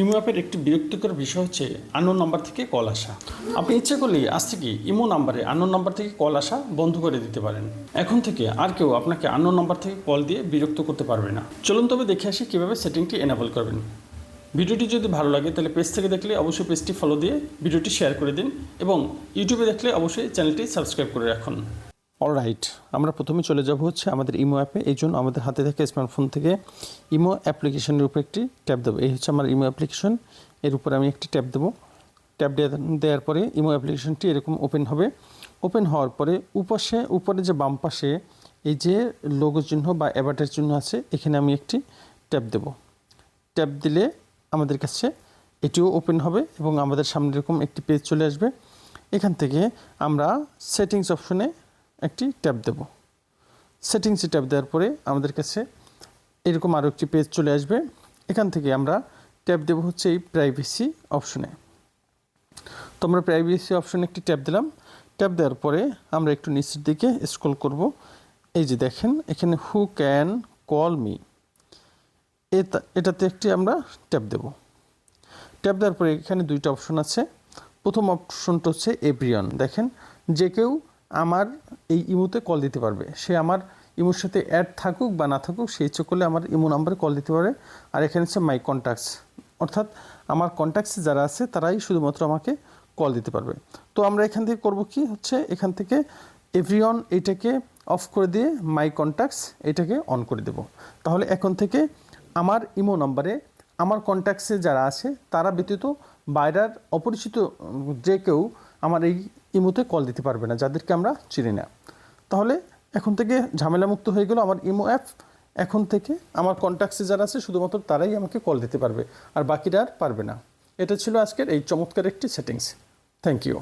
Imo অ্যাপের একটি বিরক্তিকর বিষয় হচ্ছে আননোন নাম্বার থেকে কল আসা। আপনি ইচ্ছে করলেই আজ থেকে ইমো নাম্বারে আননোন নাম্বার থেকে কল আসা বন্ধ করে দিতে পারেন। এখন থেকে আর কেউ আপনাকে আননোন নাম্বার থেকে কল দিয়ে বিরক্ত করতে পারবে না। চলুন তবে দেখে আসি কীভাবে সেটিংটি এনেবল করবেন। ভিডিওটি যদি ভালো লাগে তাহলে পেজ থেকে দেখলে অবশ্যই পেজটি ফলো দিয়ে ভিডিওটি শেয়ার করে দিন এবং ইউটিউবে দেখলে অবশ্যই চ্যানেলটি সাবস্ক্রাইব করে রাখুন। অলরাইট, আমরা প্রথমে চলে যাব হচ্ছে আমাদের ইমো অ্যাপে। এই জন্য আমাদের হাতে থেকে স্মার্টফোন থেকে ইমো অ্যাপ্লিকেশনের উপরে একটি ট্যাপ দেবো। এই হচ্ছে আমার ইমো অ্যাপ্লিকেশন, এর উপরে আমি একটি ট্যাপ দেবো। ট্যাপ দেওয়ার পরে ইমো অ্যাপ্লিকেশনটি এরকম ওপেন হবে। ওপেন হওয়ার পরে উপরে যে বাম পাশে এই যে লোগো চিহ্ন বা অ্যাভাটার চিহ্ন আছে, এখানে আমি একটি ট্যাপ দেব। ট্যাপ দিলে আমাদের কাছে এটিও ওপেন হবে এবং আমাদের সামনে এরকম একটি পেজ চলে আসবে। এখান থেকে আমরা সেটিংস অপশনে একটি ট্যাপ দেব। সেটিংসে ট্যাপ দেওয়ার পরে আমাদের কাছে এরকম আরও একটি পেজ চলে আসবে। এখান থেকে আমরা ট্যাপ দেব হচ্ছে এই প্রাইভেসি অপশনে। তো আমরা প্রাইভেসি অপশনে একটি ট্যাপ দিলাম। ট্যাপ দেওয়ার পরে আমরা একটু নিচের দিকে স্ক্রল করব। এই যে দেখেন এখানে হু ক্যান কল মি, এটাতে একটি আমরা ট্যাপ দেব। ট্যাপ দেওয়ার পরে এখানে দুইটা অপশন আছে। প্রথম অপশনটা হচ্ছে এভরিওয়ান। দেখেন যে কেউ আমার এই ইমোতে কল দিতে পারবে, সে আমার ইমোর সাথে অ্যাড থাকুক বা না থাকুক, সে ইচ্ছে করলে আমার ইমো নাম্বারে কল দিতে পারে। আর এখানে হচ্ছে মাই কন্ট্যাক্টস, অর্থাৎ আমার কন্ট্যাক্টসে যারা আছে তারাই শুধুমাত্র আমাকে কল দিতে পারবে। তো আমরা এখান থেকে করব কি হচ্ছে, এখান থেকে এভরিওয়ান এইটাকে অফ করে দিয়ে মাই কন্ট্যাক্টস এটাকে অন করে দেব। তাহলে এখন থেকে আমার ইমো নাম্বারে আমার কন্ট্যাক্টসে যারা আছে তারা ব্যতীত বাইরের অপরিচিত যে কেউ আমার এই ইমোতে কল দিতে পারবে না, যাদেরকে আমরা চিনি না। তাহলে এখন থেকে ঝামেলামুক্ত হয়ে গেল আমার ইমো অ্যাপ। এখন থেকে আমার কন্ট্যাক্টসে যারা আছে শুধুমাত্র তারাই আমাকে কল দিতে পারবে, আর বাকিরা আর পারবে না। এটা ছিল আজকের এই চমৎকার একটি সেটিংস। Thank you.